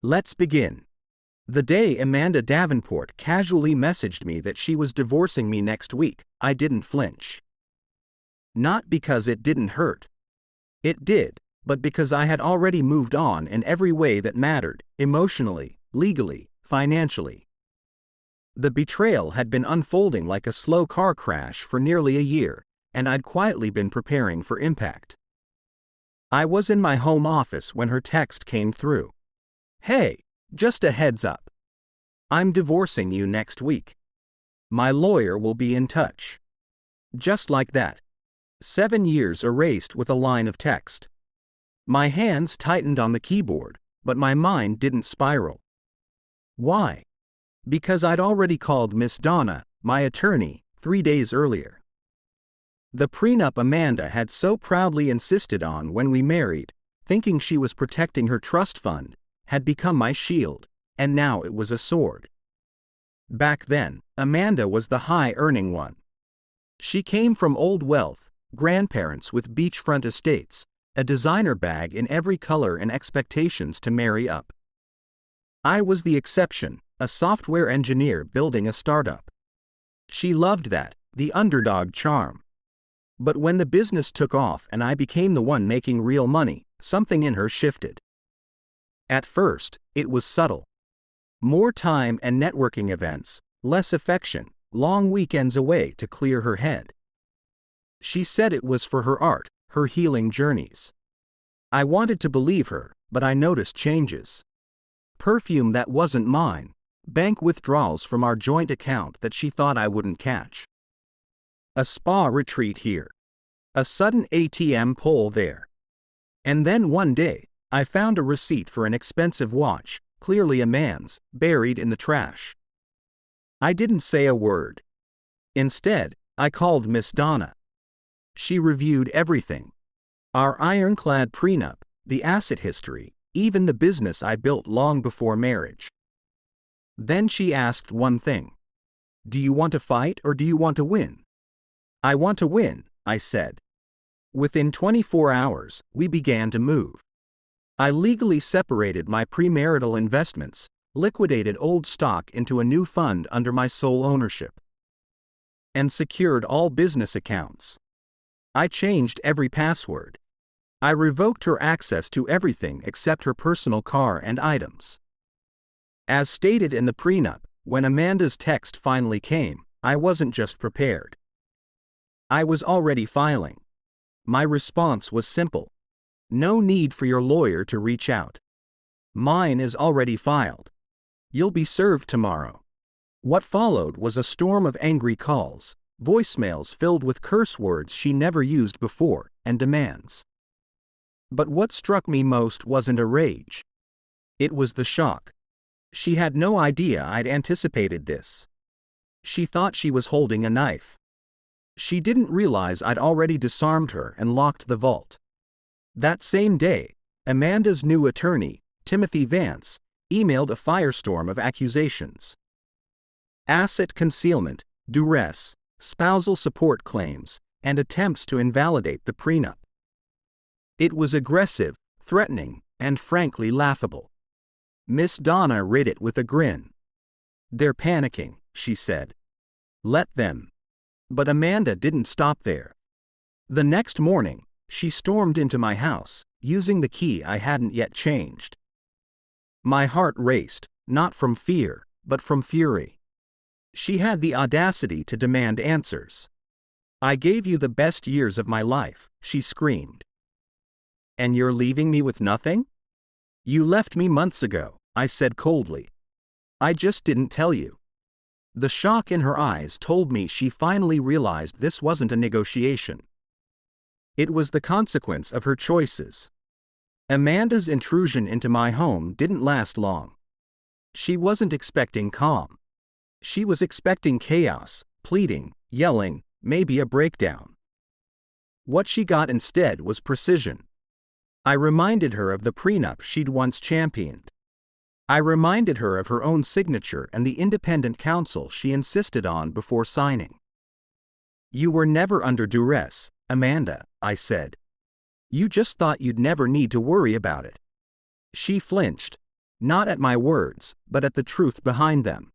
Let's begin. The day Amanda Davenport casually messaged me that she was divorcing me next week, I didn't flinch. Not because it didn't hurt. It did, but because I had already moved on in every way that mattered, emotionally, legally, financially. The betrayal had been unfolding like a slow car crash for nearly a year, and I'd quietly been preparing for impact. I was in my home office when her text came through. "Hey, just a heads up. I'm divorcing you next week. My lawyer will be in touch." Just like that. 7 years erased with a line of text. My hands tightened on the keyboard, but my mind didn't spiral. Why? Because I'd already called Miss Donna, my attorney, 3 days earlier. The prenup Amanda had so proudly insisted on when we married, thinking she was protecting her trust fund, had become my shield, and now it was a sword. Back then, Amanda was the high-earning one. She came from old wealth, grandparents with beachfront estates, a designer bag in every color and expectations to marry up. I was the exception, a software engineer building a startup. She loved that, the underdog charm. But when the business took off and I became the one making real money, something in her shifted. At first, it was subtle. More time and networking events, less affection, long weekends away to clear her head. She said it was for her art, her healing journeys. I wanted to believe her, but I noticed changes. Perfume that wasn't mine, bank withdrawals from our joint account that she thought I wouldn't catch. A spa retreat here. A sudden ATM pull there. And then one day, I found a receipt for an expensive watch, clearly a man's, buried in the trash. I didn't say a word. Instead, I called Miss Donna. She reviewed everything. Our ironclad prenup, the asset history, even the business I built long before marriage. Then she asked one thing. "Do you want to fight or do you want to win?" "I want to win," I said. Within 24 hours, we began to move. I legally separated my premarital investments, liquidated old stock into a new fund under my sole ownership, and secured all business accounts. I changed every password. I revoked her access to everything except her personal car and items. As stated in the prenup, when Amanda's text finally came, I wasn't just prepared. I was already filing. My response was simple. "No need for your lawyer to reach out. Mine is already filed. You'll be served tomorrow." What followed was a storm of angry calls, voicemails filled with curse words she never used before, and demands. But what struck me most wasn't a rage. It was the shock. She had no idea I'd anticipated this. She thought she was holding a knife. She didn't realize I'd already disarmed her and locked the vault. That same day, Amanda's new attorney, Timothy Vance, emailed a firestorm of accusations. Asset concealment, duress, spousal support claims, and attempts to invalidate the prenup. It was aggressive, threatening, and frankly laughable. Miss Donna read it with a grin. "They're panicking," she said. "Let them." But Amanda didn't stop there. The next morning, she stormed into my house, using the key I hadn't yet changed. My heart raced, not from fear, but from fury. She had the audacity to demand answers. "I gave you the best years of my life," she screamed. "And you're leaving me with nothing?" "You left me months ago," I said coldly. "I just didn't tell you." The shock in her eyes told me she finally realized this wasn't a negotiation. It was the consequence of her choices. Amanda's intrusion into my home didn't last long. She wasn't expecting calm. She was expecting chaos, pleading, yelling, maybe a breakdown. What she got instead was precision. I reminded her of the prenup she'd once championed. I reminded her of her own signature and the independent counsel she insisted on before signing. "You were never under duress, Amanda," I said. "You just thought you'd never need to worry about it." She flinched. not at my words, but at the truth behind them.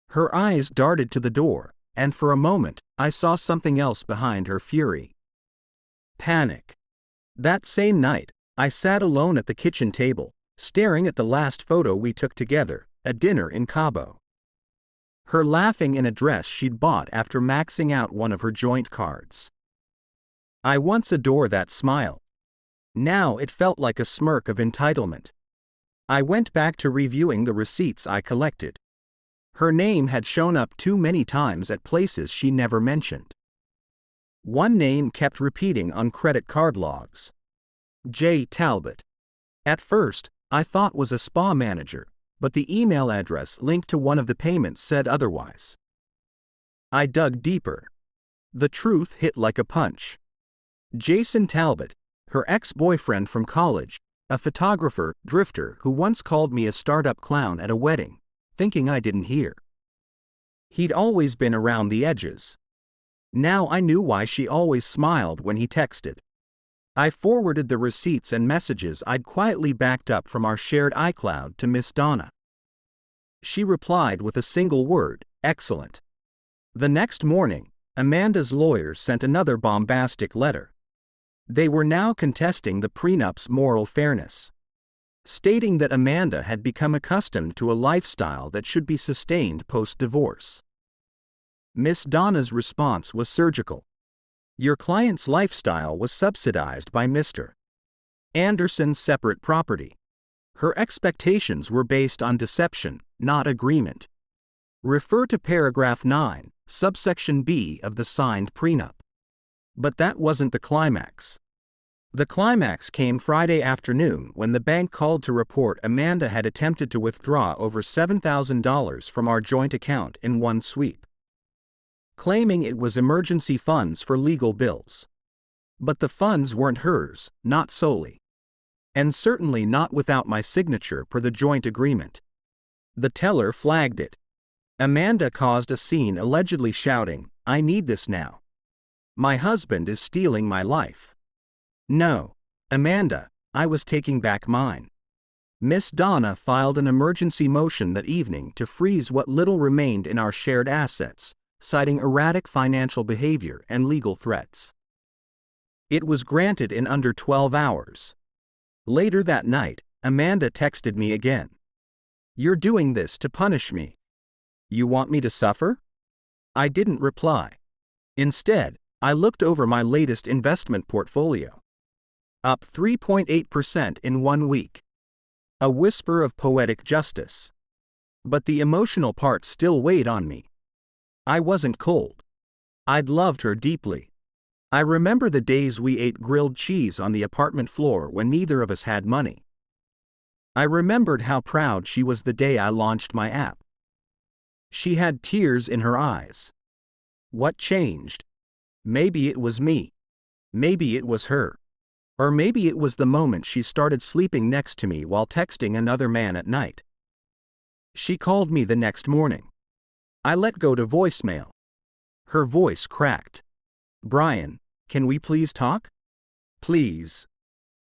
Her eyes darted to the door, and for a moment, I saw something else behind her fury. Panic. That same night, I sat alone at the kitchen table, staring at the last photo we took together, a dinner in Cabo. Her laughing in a dress she'd bought after maxing out one of her joint cards. I once adored that smile. Now it felt like a smirk of entitlement. I went back to reviewing the receipts I collected. Her name had shown up too many times at places she never mentioned. One name kept repeating on credit card logs. J. Talbot. At first, I thought was a spa manager, but the email address linked to one of the payments said otherwise. I dug deeper. The truth hit like a punch. Jason Talbot, her ex-boyfriend from college, a photographer, drifter who once called me a startup clown at a wedding, thinking I didn't hear. He'd always been around the edges. Now I knew why she always smiled when he texted. I forwarded the receipts and messages I'd quietly backed up from our shared iCloud to Miss Donna. She replied with a single word, "Excellent." The next morning, Amanda's lawyer sent another bombastic letter. They were now contesting the prenup's moral fairness, stating that Amanda had become accustomed to a lifestyle that should be sustained post-divorce. Miss Donna's response was surgical. Your client's lifestyle was subsidized by Mr. Anderson's separate property. Her expectations were based on deception, not agreement. Refer to paragraph 9, subsection B of the signed prenup. But that wasn't the climax. The climax came Friday afternoon when the bank called to report Amanda had attempted to withdraw over $7,000 from our joint account in one sweep, claiming it was emergency funds for legal bills. But the funds weren't hers, not solely. And certainly not without my signature per the joint agreement. The teller flagged it. Amanda caused a scene, allegedly shouting, "I need this now. My husband is stealing my life." No, Amanda, I was taking back mine. Miss Donna filed an emergency motion that evening to freeze what little remained in our shared assets, citing erratic financial behavior and legal threats. It was granted in under 12 hours. Later that night, Amanda texted me again. "You're doing this to punish me. You want me to suffer?" I didn't reply. Instead, I looked over my latest investment portfolio. Up 3.8% in 1 week. A whisper of poetic justice. But the emotional part still weighed on me. I wasn't cold. I'd loved her deeply. I remember the days we ate grilled cheese on the apartment floor when neither of us had money. I remembered how proud she was the day I launched my app. She had tears in her eyes. What changed? Maybe it was me. Maybe it was her. Or maybe it was the moment she started sleeping next to me while texting another man at night. She called me the next morning. I let go to voicemail. Her voice cracked. "Brian, can we please talk? Please.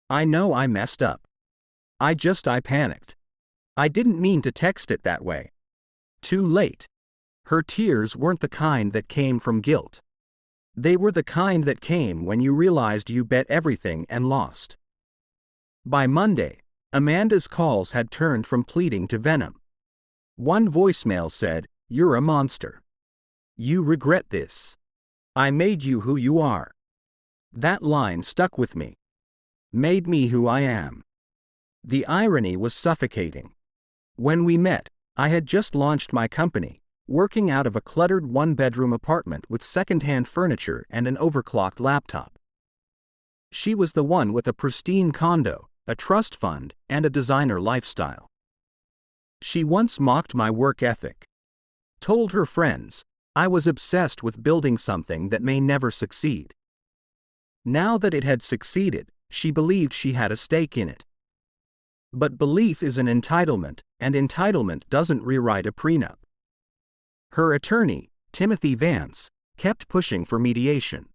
I know I messed up. I panicked. I didn't mean to text it that way." Too late. Her tears weren't the kind that came from guilt. They were the kind that came when you realized you bet everything and lost. By Monday, Amanda's calls had turned from pleading to venom. One voicemail said, "You're a monster. You regret this. I made you who you are." That line stuck with me. Made me who I am. The irony was suffocating. When we met, I had just launched my company, working out of a cluttered one-bedroom apartment with second-hand furniture and an overclocked laptop. She was the one with a pristine condo, a trust fund, and a designer lifestyle. She once mocked my work ethic. Told her friends, I was obsessed with building something that may never succeed. Now that it had succeeded, she believed she had a stake in it. But belief is an entitlement, and entitlement doesn't rewrite a prenup. Her attorney, Timothy Vance, kept pushing for mediation.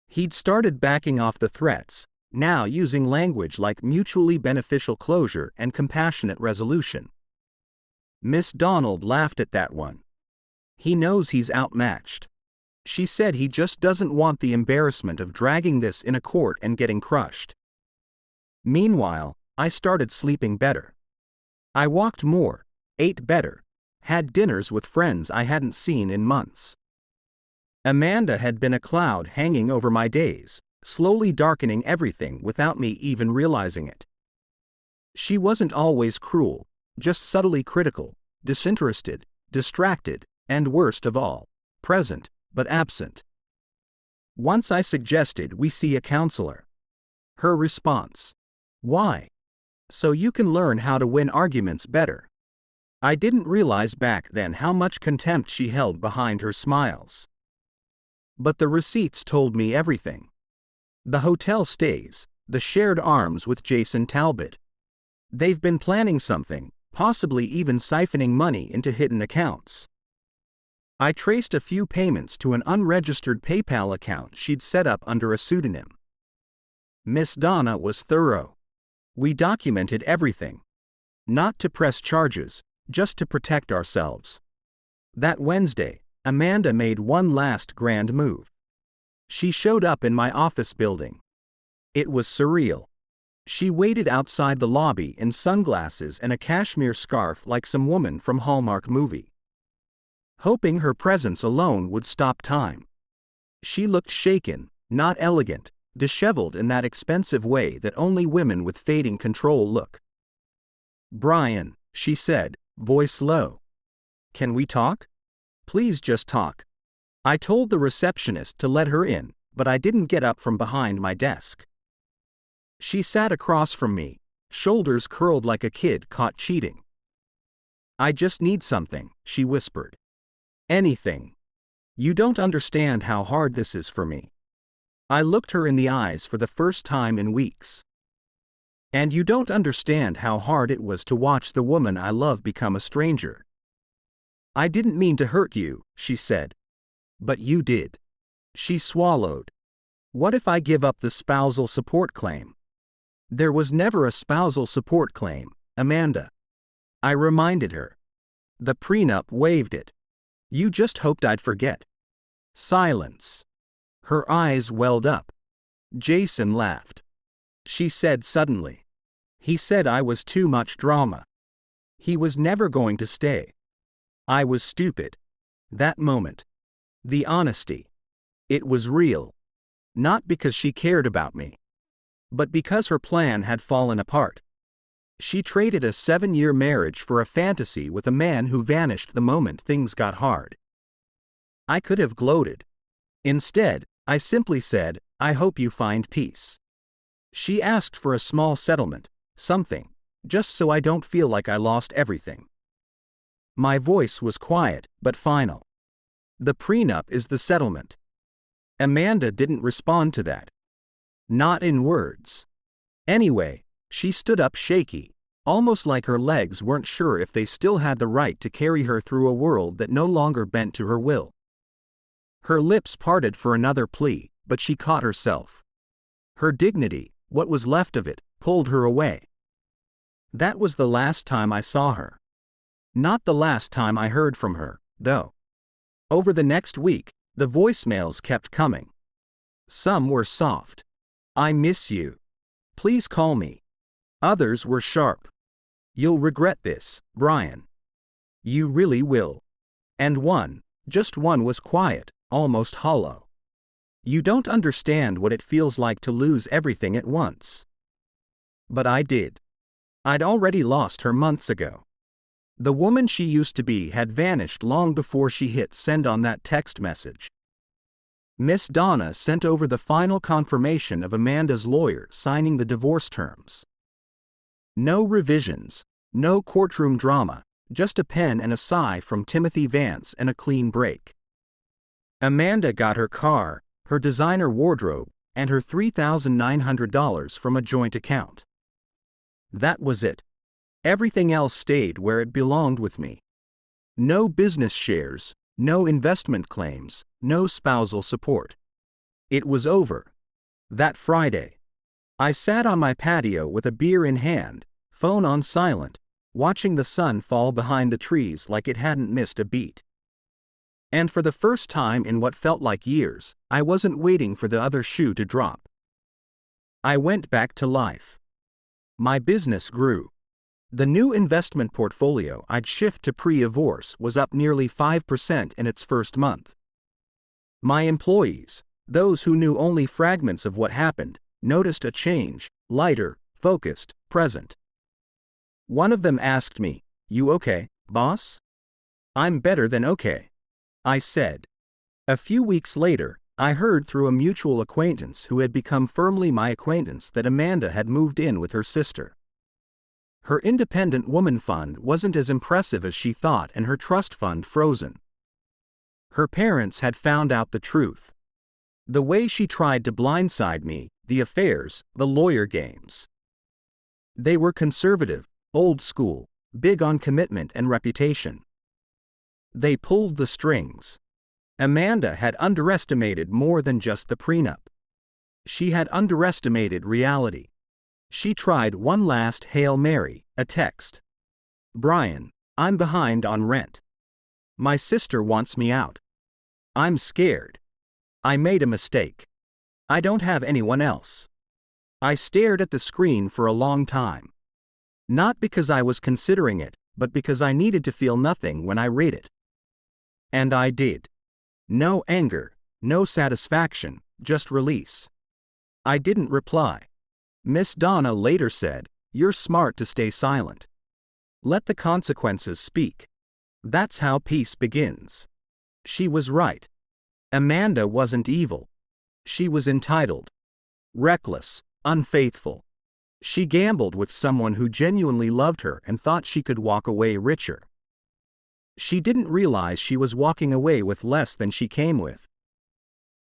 He'd started backing off the threats, now using language like mutually beneficial closure and compassionate resolution. Miss Donald laughed at that one. He knows he's outmatched. She said he just doesn't want the embarrassment of dragging this in a court and getting crushed. Meanwhile, I started sleeping better. I walked more, ate better, had dinners with friends I hadn't seen in months. Amanda had been a cloud hanging over my days, slowly darkening everything without me even realizing it. She wasn't always cruel, just subtly critical, disinterested, distracted, and worst of all, present, but absent. Once I suggested we see a counselor. Her response: "Why?" "So you can learn how to win arguments better." I didn't realize back then how much contempt she held behind her smiles. But the receipts told me everything. The hotel stays, the shared arms with Jason Talbot. They've been planning something, possibly even siphoning money into hidden accounts. I traced a few payments to an unregistered PayPal account she'd set up under a pseudonym. Miss Donna was thorough. We documented everything. Not to press charges, just to protect ourselves. That Wednesday, Amanda made one last grand move. She showed up in my office building. It was surreal. She waited outside the lobby in sunglasses and a cashmere scarf like some woman from Hallmark movie. Hoping her presence alone would stop time. She looked shaken, not elegant, disheveled in that expensive way that only women with fading control look. "Brian," she said, voice low. "Can we talk? Please just talk." I told the receptionist to let her in, but I didn't get up from behind my desk. She sat across from me, shoulders curled like a kid caught cheating. "I just need something," she whispered. "Anything. You don't understand how hard this is for me." I looked her in the eyes for the first time in weeks. "And you don't understand how hard it was to watch the woman I love become a stranger." "I didn't mean to hurt you," she said. "But you did." She swallowed. "What if I give up the spousal support claim?" "There was never a spousal support claim, Amanda." I reminded her. "The prenup waived it. You just hoped I'd forget." Silence. Her eyes welled up. Jason laughed. She said suddenly. "He said I was too much drama. He was never going to stay." I was stupid. That moment. The honesty. It was real. Not because she cared about me, but because her plan had fallen apart. She traded a 7-year marriage for a fantasy with a man who vanished the moment things got hard. I could have gloated. Instead, I simply said, "I hope you find peace." She asked for a small settlement, something, just so I don't feel like I lost everything. My voice was quiet, but final. "The prenup is the settlement." Amanda didn't respond to that. Not in words. Anyway, she stood up shaky, almost like her legs weren't sure if they still had the right to carry her through a world that no longer bent to her will. Her lips parted for another plea, but she caught herself. Her dignity, what was left of it, pulled her away. That was the last time I saw her. Not the last time I heard from her, though. Over the next week, the voicemails kept coming. Some were soft. "I miss you. Please call me." Others were sharp. "You'll regret this, Brian. You really will." And one, just one, was quiet, almost hollow. "You don't understand what it feels like to lose everything at once." But I did. I'd already lost her months ago. The woman she used to be had vanished long before she hit send on that text message. Miss Donna sent over the final confirmation of Amanda's lawyer signing the divorce terms. No revisions, no courtroom drama, just a pen and a sigh from Timothy Vance and a clean break. Amanda got her car, her designer wardrobe, and her $3,900 from a joint account. That was it. Everything else stayed where it belonged with me. No business shares, no investment claims, no spousal support. It was over. That Friday. I sat on my patio with a beer in hand, phone on silent, watching the sun fall behind the trees like it hadn't missed a beat. And for the first time in what felt like years, I wasn't waiting for the other shoe to drop. I went back to life. My business grew. The new investment portfolio I'd shift to pre-divorce was up nearly 5% in its first month. My employees, those who knew only fragments of what happened, noticed a change, lighter, focused, present. One of them asked me, "You okay, boss?" "I'm better than okay," I said. A few weeks later, I heard through a mutual acquaintance who had become firmly my acquaintance that Amanda had moved in with her sister. Her independent woman fund wasn't as impressive as she thought and her trust fund frozen. Her parents had found out the truth. The way she tried to blindside me, the affairs, the lawyer games. They were conservative, old school, big on commitment and reputation. They pulled the strings. Amanda had underestimated more than just the prenup. She had underestimated reality. She tried one last Hail Mary, a text. "Brian, I'm behind on rent. My sister wants me out. I'm scared. I made a mistake. I don't have anyone else." I stared at the screen for a long time. Not because I was considering it, but because I needed to feel nothing when I read it. And I did. No anger, no satisfaction, just release. I didn't reply. Miss Donna later said, "You're smart to stay silent. Let the consequences speak. That's how peace begins." She was right. Amanda wasn't evil. She was entitled. Reckless, unfaithful. She gambled with someone who genuinely loved her and thought she could walk away richer. She didn't realize she was walking away with less than she came with.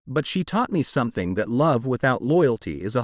But she taught me something, that love without loyalty is a